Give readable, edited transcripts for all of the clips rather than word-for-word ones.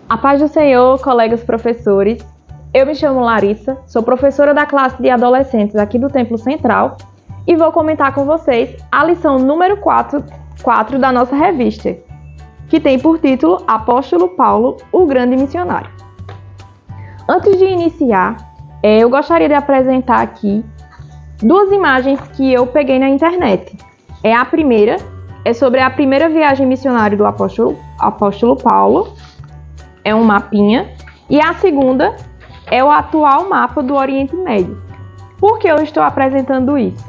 A paz do Senhor, colegas professores. Eu me chamo Larissa, sou professora da classe de adolescentes aqui do Templo Central e vou comentar com vocês a lição número 4 da nossa revista, que tem por título Apóstolo Paulo, o Grande Missionário. Antes de iniciar, eu gostaria de apresentar aqui duas imagens que eu peguei na internet. A primeira é sobre a primeira viagem missionária do apóstolo Paulo, é um mapinha, e a segunda é o atual mapa do Oriente Médio. Por que eu estou apresentando isso?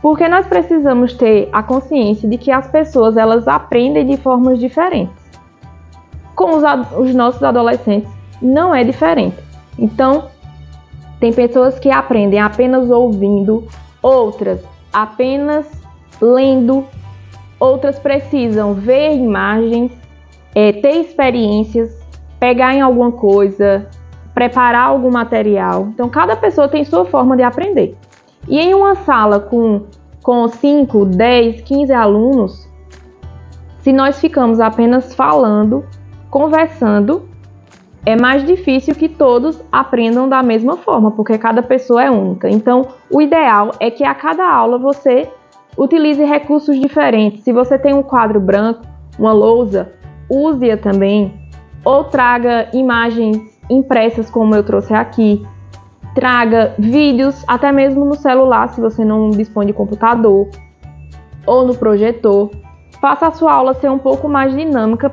Porque nós precisamos ter a consciência de que as pessoas elas aprendem de formas diferentes. Com os nossos adolescentes não é diferente. Então, tem pessoas que aprendem apenas ouvindo, outras apenas lendo, outras precisam ver imagens, ter experiências, pegar em alguma coisa, preparar algum material. Então, cada pessoa tem sua forma de aprender. E em uma sala com 5, 10, 15 alunos, se nós ficamos apenas falando, conversando, é mais difícil que todos aprendam da mesma forma, porque cada pessoa é única. Então, o ideal é que a cada aula você utilize recursos diferentes. Se você tem um quadro branco, uma lousa, use-a também. Ou traga imagens impressas, como eu trouxe aqui. Traga vídeos, até mesmo no celular, se você não dispõe de computador. Ou no projetor. Faça a sua aula ser um pouco mais dinâmica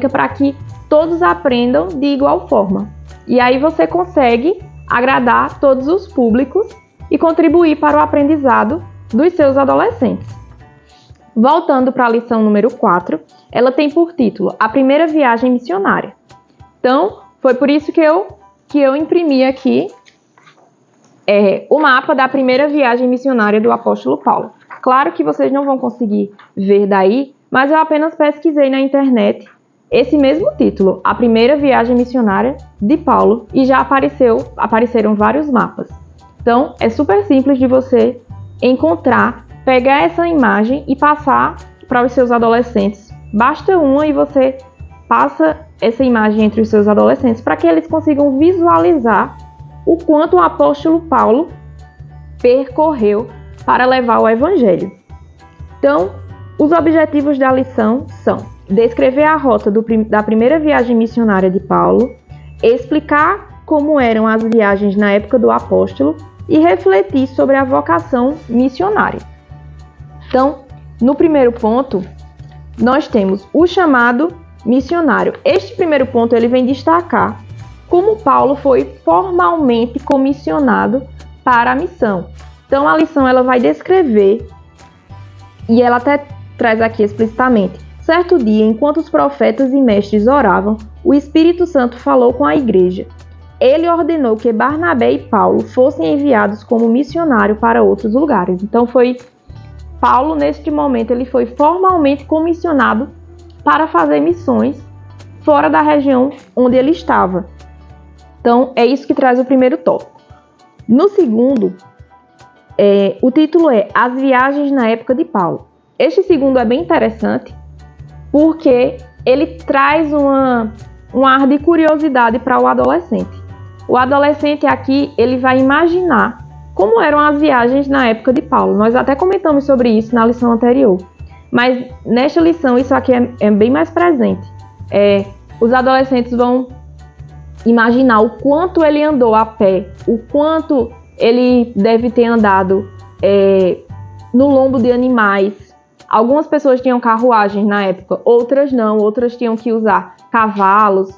para que todos aprendam de igual forma. E aí você consegue agradar todos os públicos e contribuir para o aprendizado dos seus adolescentes. Voltando para a lição número 4, ela tem por título A Primeira Viagem Missionária. Então, foi por isso que eu imprimi aqui o mapa da primeira viagem missionária do apóstolo Paulo. Claro que vocês não vão conseguir ver daí, mas eu apenas pesquisei na internet esse mesmo título, A Primeira Viagem Missionária de Paulo, e já apareceram vários mapas. Então, é super simples de você encontrar, pegar essa imagem e passar para os seus adolescentes. Basta uma e você passa essa imagem entre os seus adolescentes para que eles consigam visualizar o quanto o apóstolo Paulo percorreu para levar o evangelho. Então, os objetivos da lição são descrever a rota da primeira viagem missionária de Paulo, explicar como eram as viagens na época do apóstolo e refletir sobre a vocação missionária. Então, no primeiro ponto, nós temos o chamado missionário. Este primeiro ponto ele vem destacar como Paulo foi formalmente comissionado para a missão. Então, a lição ela vai descrever, e ela até traz aqui explicitamente: certo dia, enquanto os profetas e mestres oravam, o Espírito Santo falou com a igreja. Ele ordenou que Barnabé e Paulo fossem enviados como missionário para outros lugares. Então, Paulo, neste momento, ele foi formalmente comissionado para fazer missões fora da região onde ele estava. Então, é isso que traz o primeiro tópico. No segundo, o título é As Viagens na Época de Paulo. Este segundo é bem interessante porque ele traz um ar de curiosidade para o adolescente. O adolescente aqui, ele vai imaginar como eram as viagens na época de Paulo. Nós até comentamos sobre isso na lição anterior. Mas nesta lição, isso aqui é bem mais presente. Os adolescentes vão imaginar o quanto ele andou a pé, o quanto ele deve ter andado no lombo de animais. Algumas pessoas tinham carruagens na época, outras não. Outras tinham que usar cavalos,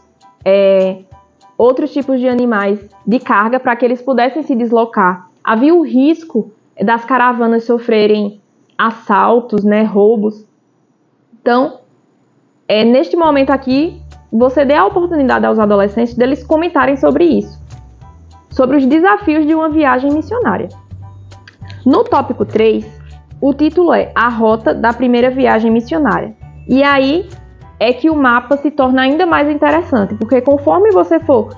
outros tipos de animais de carga para que eles pudessem se deslocar. Havia o risco das caravanas sofrerem assaltos, roubos. Então, neste momento aqui, você dê a oportunidade aos adolescentes deles comentarem sobre isso, sobre os desafios de uma viagem missionária. No tópico 3, o título é A Rota da Primeira Viagem Missionária. E aí é que o mapa se torna ainda mais interessante, porque conforme você for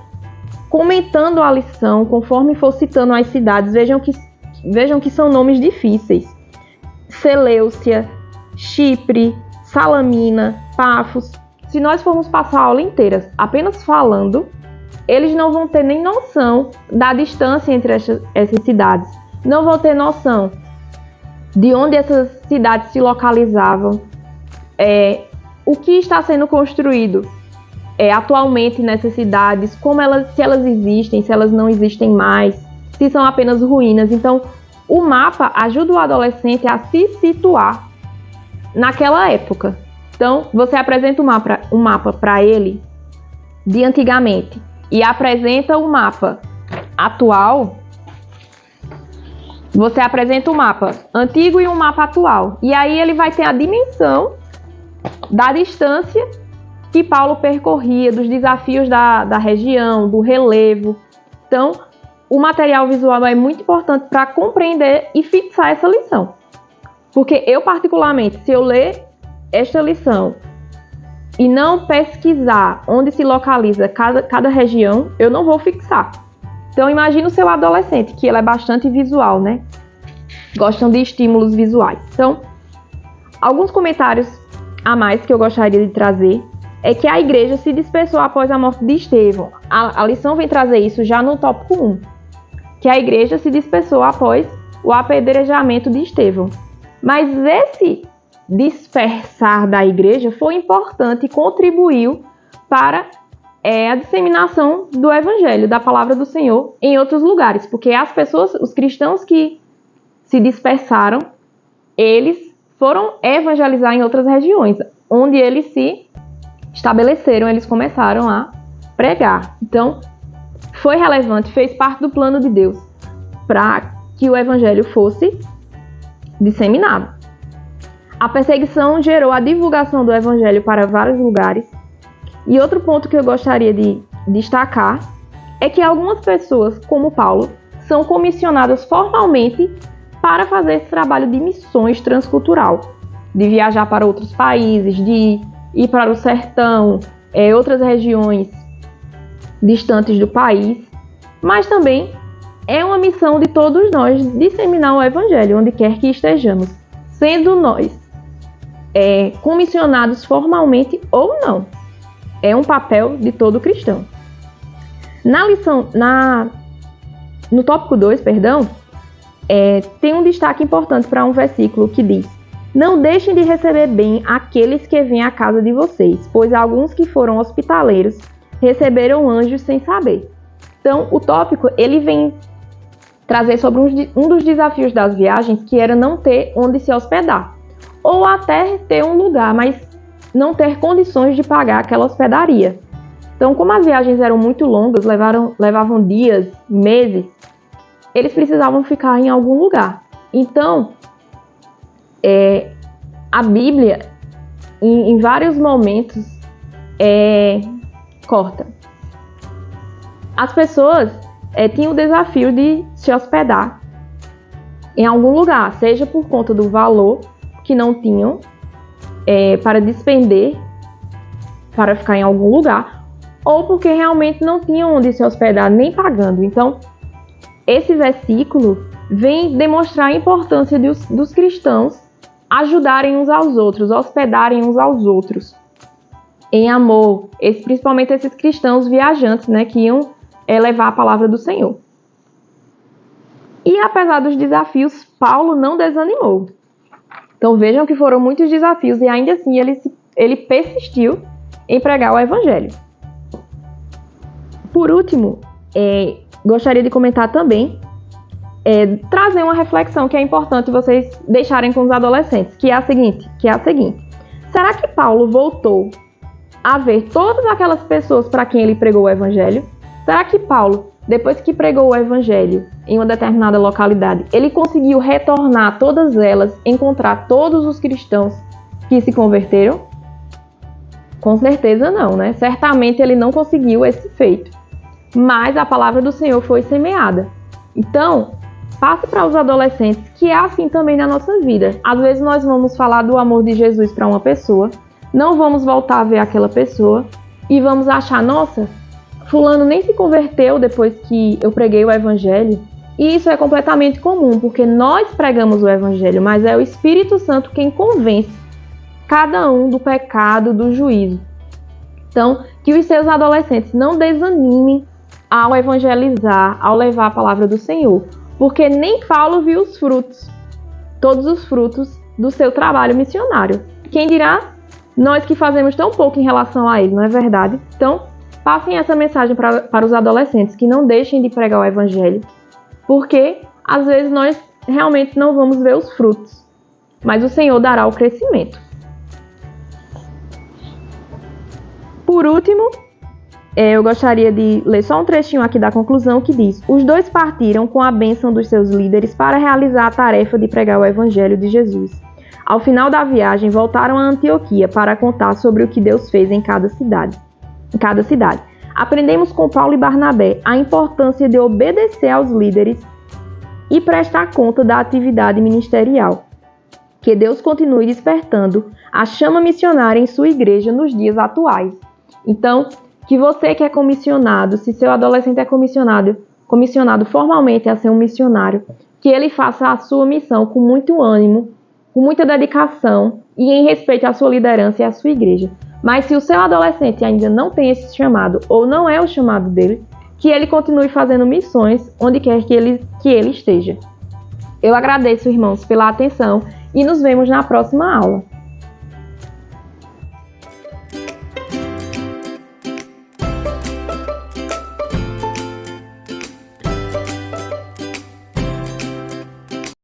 comentando a lição, conforme for citando as cidades, vejam que são nomes difíceis. Seleucia, Chipre, Salamina, Pafos. Se nós formos passar a aula inteira apenas falando, eles não vão ter nem noção da distância entre essas cidades. Não vão ter noção de onde essas cidades se localizavam, o que está sendo construído atualmente nessas cidades, se elas existem, se elas não existem mais, se são apenas ruínas. Então, o mapa ajuda o adolescente a se situar naquela época. Então, você apresenta um mapa para ele de antigamente e apresenta o mapa atual. Você apresenta o mapa antigo e um mapa atual. E aí ele vai ter a dimensão da distância que Paulo percorria, dos desafios da região, do relevo. Então, o material visual é muito importante para compreender e fixar essa lição. Porque eu, particularmente, se eu ler esta lição e não pesquisar onde se localiza cada região, eu não vou fixar. Então, imagina o seu adolescente, que ele é bastante visual, né? Gostam de estímulos visuais. Então, alguns comentários a mais que eu gostaria de trazer é que a igreja se dispersou após a morte de Estevão. A lição vem trazer isso já no tópico 1, que a igreja se dispersou após o apedrejamento de Estevão. Mas esse dispersar da igreja foi importante e contribuiu para a disseminação do evangelho, da palavra do Senhor em outros lugares, porque as pessoas, os cristãos que se dispersaram, eles foram evangelizar em outras regiões, onde eles se estabeleceram, eles começaram a pregar. Então, foi relevante, fez parte do plano de Deus para que o evangelho fosse disseminado. A perseguição gerou a divulgação do evangelho para vários lugares. E outro ponto que eu gostaria de destacar é que algumas pessoas, como Paulo, são comissionadas formalmente para fazer esse trabalho de missões transcultural, de viajar para outros países, de ir para o sertão, outras regiões distantes do país, mas também é uma missão de todos nós disseminar o evangelho onde quer que estejamos, sendo nós comissionados formalmente ou não. É um papel de todo cristão. No tópico 2, tem um destaque importante para um versículo que diz: não deixem de receber bem aqueles que vêm à casa de vocês, pois alguns que foram hospitaleiros receberam anjos sem saber. Então, o tópico ele vem trazer sobre um dos desafios das viagens, que era não ter onde se hospedar, ou até ter um lugar, mas não ter condições de pagar aquela hospedaria. Então, como as viagens eram muito longas, levavam dias, meses, eles precisavam ficar em algum lugar. Então, a Bíblia, em vários momentos, corta. As pessoas tinham o desafio de se hospedar em algum lugar, seja por conta do valor que não tinham para despender para ficar em algum lugar, ou porque realmente não tinham onde se hospedar nem pagando. Então, esse versículo vem demonstrar a importância dos cristãos ajudarem uns aos outros, hospedarem uns aos outros em amor, principalmente esses cristãos viajantes, né, que iam levar a palavra do Senhor. E apesar dos desafios, Paulo não desanimou. Então vejam que foram muitos desafios e ainda assim ele persistiu em pregar o evangelho. Por último, gostaria de comentar também, trazer uma reflexão que é importante vocês deixarem com os adolescentes, que é a seguinte: será que Paulo voltou a ver todas aquelas pessoas para quem ele pregou o evangelho? Será que Paulo, depois que pregou o evangelho em uma determinada localidade, ele conseguiu retornar todas elas, encontrar todos os cristãos que se converteram? Com certeza não, né? Certamente ele não conseguiu esse feito. Mas a palavra do Senhor foi semeada. Então, passe para os adolescentes que é assim também na nossa vida. Às vezes nós vamos falar do amor de Jesus para uma pessoa, não vamos voltar a ver aquela pessoa e vamos achar, nossa, fulano nem se converteu depois que eu preguei o evangelho. E isso é completamente comum, porque nós pregamos o evangelho, mas é o Espírito Santo quem convence cada um do pecado, do juízo. Então, que os seus adolescentes não desanimem ao evangelizar, ao levar a palavra do Senhor, porque nem Paulo viu os frutos, todos os frutos do seu trabalho missionário. Quem dirá nós que fazemos tão pouco em relação a ele, não é verdade? Então, passem essa mensagem para os adolescentes, que não deixem de pregar o evangelho, porque às vezes nós realmente não vamos ver os frutos, mas o Senhor dará o crescimento. Por último, eu gostaria de ler só um trechinho aqui da conclusão que diz: os dois partiram com a bênção dos seus líderes para realizar a tarefa de pregar o evangelho de Jesus. Ao final da viagem, voltaram a Antioquia para contar sobre o que Deus fez em cada cidade. Aprendemos com Paulo e Barnabé a importância de obedecer aos líderes e prestar conta da atividade ministerial. Que Deus continue despertando a chama missionária em sua igreja nos dias atuais. Então, que você que é comissionado, se seu adolescente é comissionado formalmente a ser um missionário, que ele faça a sua missão com muito ânimo, com muita dedicação e em respeito à sua liderança e à sua igreja. Mas se o seu adolescente ainda não tem esse chamado ou não é o chamado dele, que ele continue fazendo missões onde quer que ele esteja. Eu agradeço, irmãos, pela atenção e nos vemos na próxima aula.